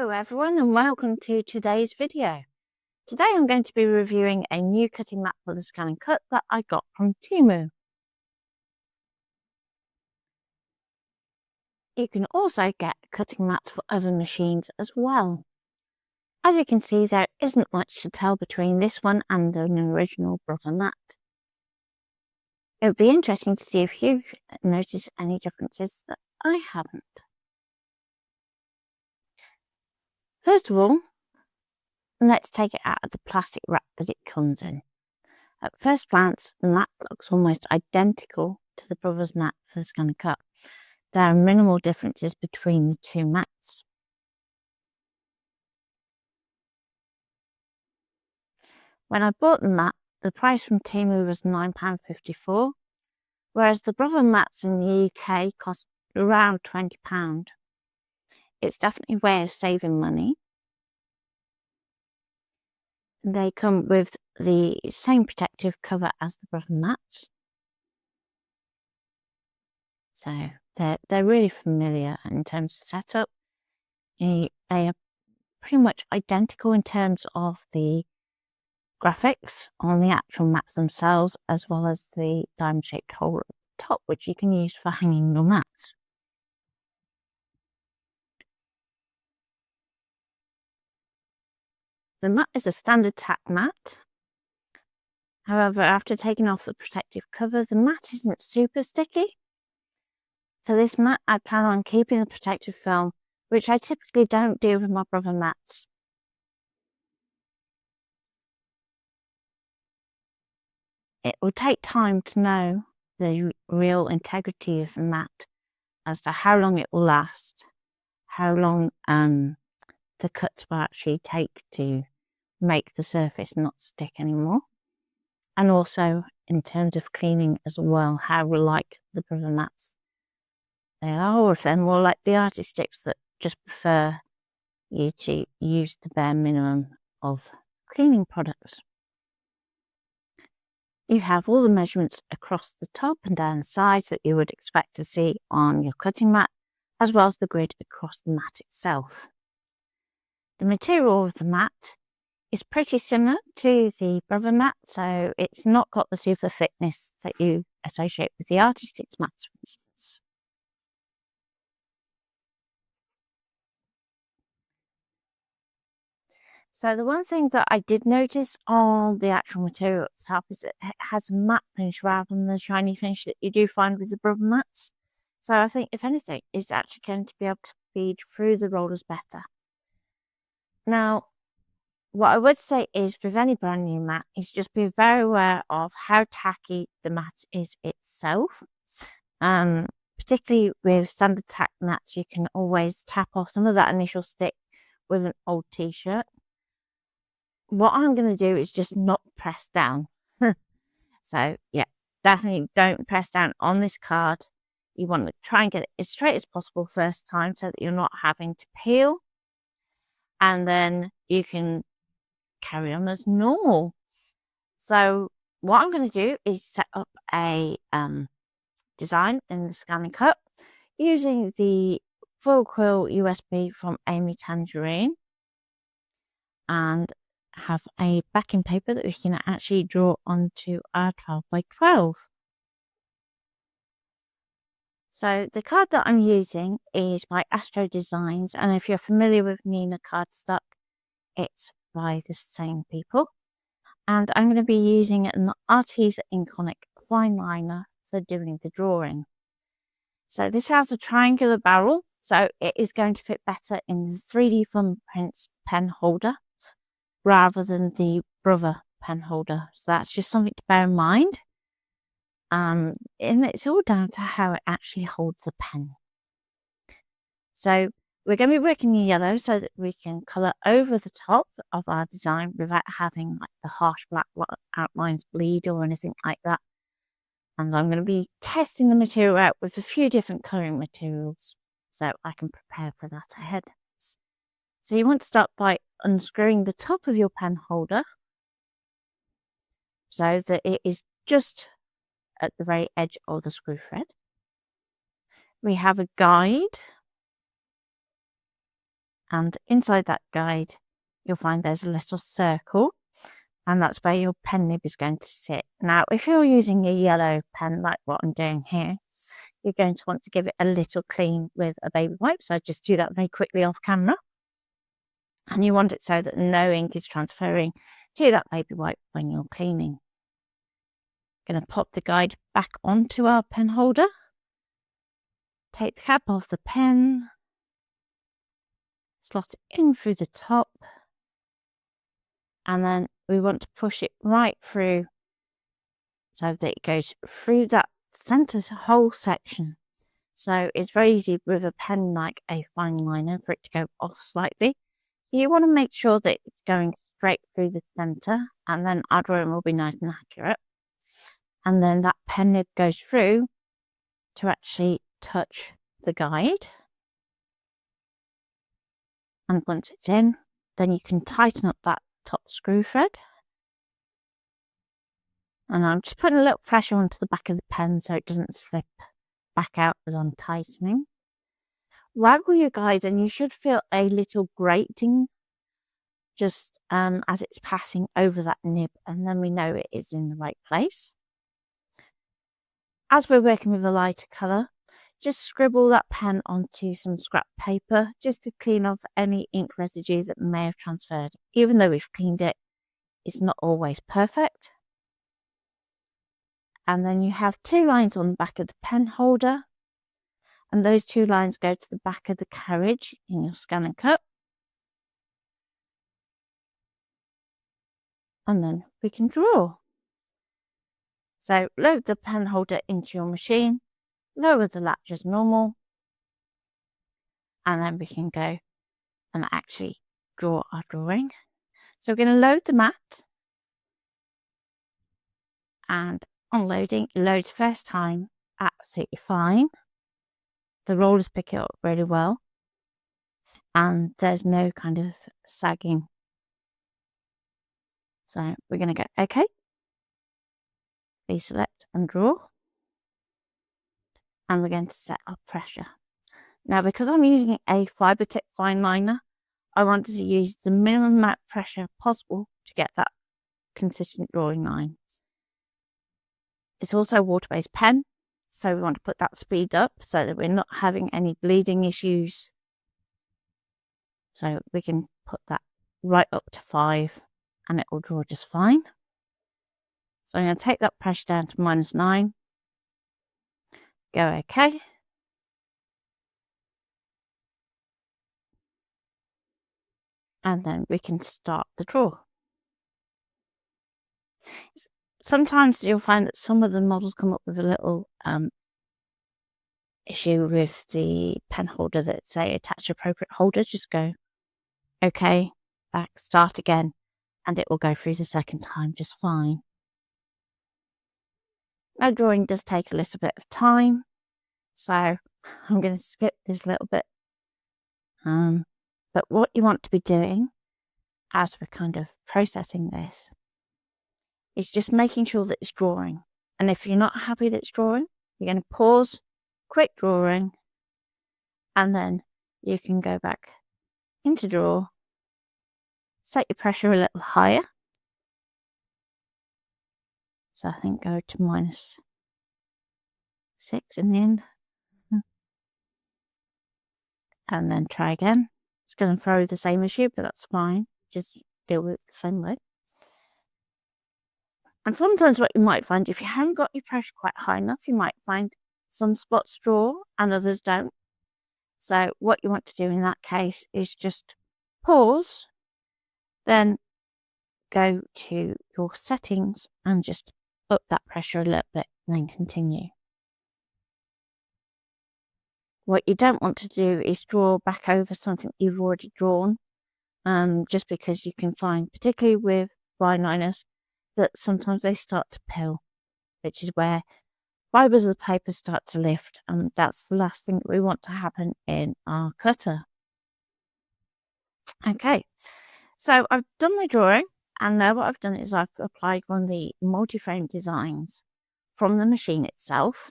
Hello everyone and welcome to today's video. Today I'm going to be reviewing a new cutting mat for the ScanNCut that I got from Temu. You can also get cutting mats for other machines as well. As you can see, there isn't much to tell between this one and an original brother mat. It would be interesting to see if you notice any differences that I haven't. First of all, let's take it out of the plastic wrap that it comes in. At first glance, the mat looks almost identical to the brother's mat for the ScanNCut. There are minimal differences between the two mats. When I bought the mat, the price from Temu was £9.54, whereas the brother mats in the UK cost around £20. It's definitely a way of saving money. They come with the same protective cover as the brother mats. So they're really familiar in terms of setup. They are pretty much identical in terms of the graphics on the actual mats themselves, as well as the diamond-shaped hole at the top, which you can use for hanging your mats. The mat is a standard tack mat. However, after taking off the protective cover, the mat isn't super sticky. For this mat, I plan on keeping the protective film, which I typically don't do with my brother mats. It will take time to know the real integrity of the mat as to how long it will last, how long the cuts will actually take to make the surface not stick anymore, and also in terms of cleaning as well, how like the brother mats they are, or if they're more like the artist sticks that just prefer you to use the bare minimum of cleaning products. You have all the measurements across the top and down the sides that you would expect to see on your cutting mat, as well as the grid across the mat itself. The material of the mat is pretty similar to the brother mat, so it's not got the super thickness that you associate with the artist sticks mats, for instance. So the one thing that I did notice on the actual material itself is that it has a matte finish rather than the shiny finish that you do find with the brother mats. So I think, if anything, it's actually going to be able to feed through the rollers better. Now, what I would say is with any brand new mat is just be very aware of how tacky the mat is itself. Particularly with standard tack mats, you can always tap off some of that initial stick with an old t-shirt. What I'm going to do is just not press down. So yeah, definitely don't press down on this card. You want to try and get it as straight as possible first time so that you're not having to peel. And then you can carry on as normal. So what I'm going to do is set up a design in the ScanNCut using the foil quill USB from Amy Tangerine, and have a backing paper that we can actually draw onto our 12 by 12. So the card that I'm using is by Astrodesigns, and if you're familiar with Nina cardstock, it's by the same people. And I'm going to be using an Arteza Inconic fine liner for doing the drawing. So this has a triangular barrel, so it is going to fit better in the 3D thumbprints pen holder rather than the brother pen holder. So that's just something to bear in mind. And it's all down to how it actually holds the pen. So we're going to be working in yellow so that we can colour over the top of our design without having like the harsh black outlines bleed or anything like that. And I'm going to be testing the material out with a few different colouring materials so I can prepare for that ahead. So you want to start by unscrewing the top of your pen holder so that it is just at the very edge of the screw thread. We have a guide, And inside that guide, you'll find there's a little circle, and that's where your pen nib is going to sit. Now, if you're using a yellow pen like what I'm doing here, you're going to want to give it a little clean with a baby wipe. So I just do that very quickly off camera. And you want it so that no ink is transferring to that baby wipe when you're cleaning. Going to pop the guide back onto our pen holder. Take the cap off the pen. Slot it in through the top. And then we want to push it right through so that it goes through that centre whole section. So it's very easy with a pen like a fine liner for it to go off slightly. So you want to make sure that it's going straight through the centre, and then our drawing will be nice and accurate. And then that pen nib goes through to actually touch the guide. And once it's in, then you can tighten up that top screw thread. And I'm just putting a little pressure onto the back of the pen so it doesn't slip back out as I'm tightening. Waggle your guide and you should feel a little grating just as it's passing over that nib, and then we know it is in the right place. As we're working with a lighter colour, just scribble that pen onto some scrap paper just to clean off any ink residue that may have transferred. Even though we've cleaned it, it's not always perfect. And then you have 2 lines on the back of the pen holder, and those 2 lines go to the back of the carriage in your ScanNCut. And then we can draw. So load the pen holder into your machine, lower the latch as normal, and then we can go and actually draw our drawing. So we're going to load the mat, and on loading, it loads first time absolutely fine. The rollers pick it up really well, and there's no kind of sagging. So we're going to go OK. Please select and draw. And we're going to set our pressure. Now, because I'm using a fibre tip fine liner, I wanted to use the minimum amount of pressure possible to get that consistent drawing line. It's also a water-based pen, so we want to put that speed up so that we're not having any bleeding issues. So we can put that right up to 5 and it will draw just fine. So I'm going to take that pressure down to -9. Go OK. And then we can start the draw. Sometimes you'll find that some of the models come up with a little issue with the pen holder that say attach appropriate holder. Just go OK, back, start again, and it will go through the second time just fine. Now, drawing does take a little bit of time, so I'm going to skip this little bit. But what you want to be doing as we're kind of processing this is just making sure that it's drawing. And if you're not happy that it's drawing, you're going to pause, quit drawing, and then you can go back into draw, set your pressure a little higher. So I think go to -6 in the end. And then try again. It's going to throw the same issue, but that's fine. Just deal with it the same way. And sometimes what you might find, if you haven't got your pressure quite high enough, you might find some spots draw and others don't. So what you want to do in that case is just pause, then go to your settings and just up that pressure a little bit, and then continue. What you don't want to do is draw back over something you've already drawn, just because you can find, particularly with fine liners, that sometimes they start to pill, which is where fibres of the paper start to lift, and that's the last thing that we want to happen in our cutter. Okay, so I've done my drawing, and now what I've done is I've applied one of the multi-frame designs from the machine itself,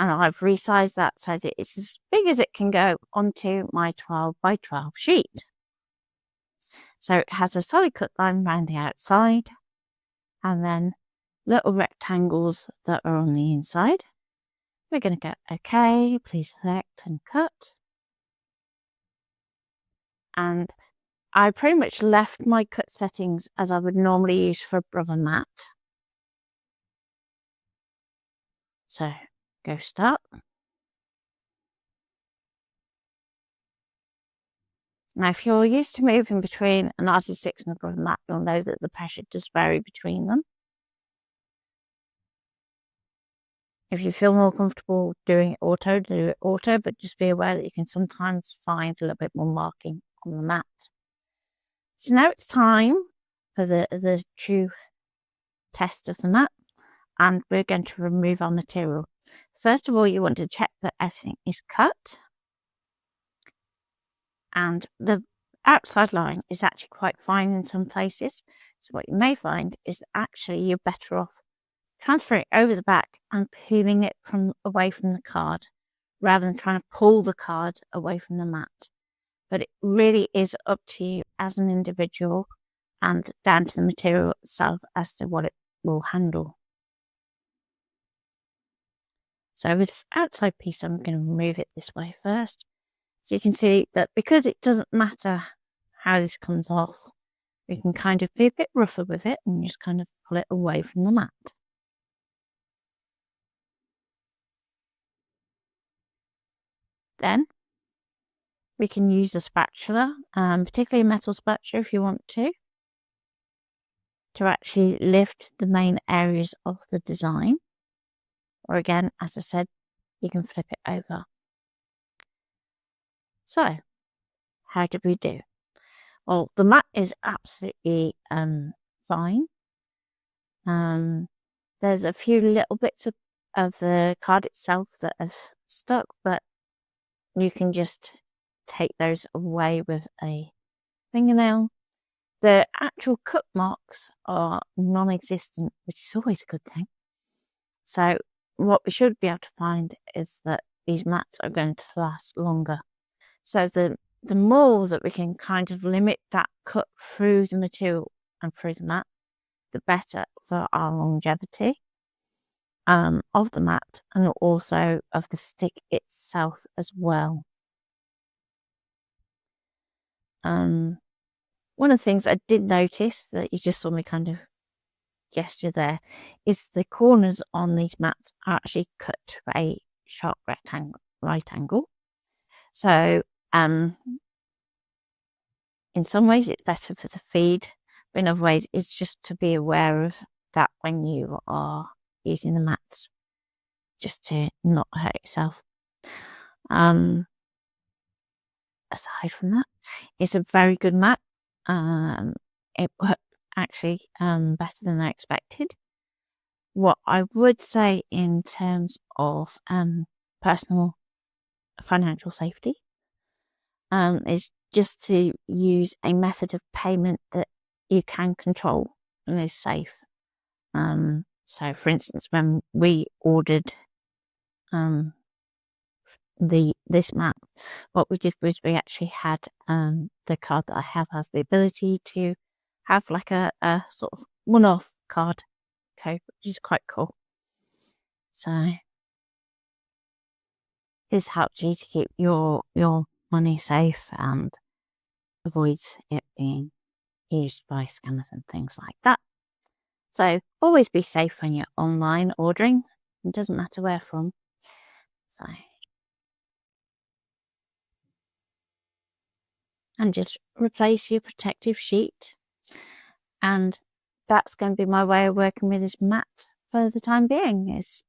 and I've resized that so that it's as big as it can go onto my 12 by 12 sheet. So it has a solid cut line around the outside and then little rectangles that are on the inside. We're going to go OK, please select and cut. And I pretty much left my cut settings as I would normally use for a brother mat. So go start. Now, if you're used to moving between an SDX and a brother mat, you'll know that the pressure does vary between them. If you feel more comfortable doing it auto, do it auto, but just be aware that you can sometimes find a little bit more marking on the mat. So now it's time for the true test of the mat, and we're going to remove our material. First of all, you want to check that everything is cut, and the outside line is actually quite fine in some places. So what you may find is that actually you're better off transferring it over the back and peeling it away from the card rather than trying to pull the card away from the mat. But it really is up to you as an individual and down to the material itself as to what it will handle. So with this outside piece, I'm going to remove it this way first. So you can see that because it doesn't matter how this comes off, we can kind of be a bit rougher with it and just kind of pull it away from the mat. Then we can use a spatula, particularly a metal spatula if you want to actually lift the main areas of the design. Or again, as I said, you can flip it over. So, how did we do? Well, the mat is absolutely fine. There's a few little bits of the card itself that have stuck, but you can just take those away with a fingernail. The actual cut marks are non-existent, which is always a good thing. So what we should be able to find is that these mats are going to last longer. So the more that we can kind of limit that cut through the material and through the mat, the better for our longevity of the mat and also of the stick itself as well. One of the things I did notice that you just saw me kind of gesture there is the corners on these mats are actually cut to a sharp right angle. So in some ways it's better for the feed, but in other ways it's just to be aware of that when you are using the mats, just to not hurt yourself. Aside from that, it's a very good mat. It worked actually better than I expected. What I would say in terms of personal financial safety is just to use a method of payment that you can control and is safe. So for instance, when we ordered this mat, what we did was we actually had the card that I have has the ability to have like a sort of one-off card code, which is quite cool. So this helps you to keep your money safe and avoids it being used by scammers and things like that. So always be safe when you're online ordering. It doesn't matter where from. So, and just replace your protective sheet. And that's going to be my way of working with this mat for the time being, is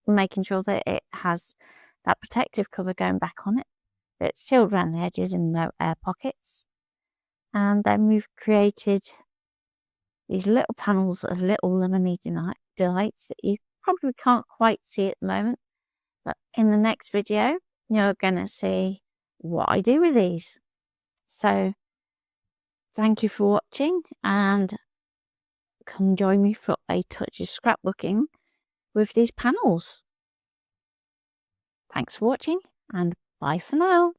making sure that it has that protective cover going back on it, that it's sealed around the edges and no air pockets. And then we've created these little panels of little lemony delights that you probably can't quite see at the moment, but in the next video you're going to see what I do with these. So thank you for watching, and come join me for a touch of scrapbooking with these panels. Thanks for watching, and bye for now.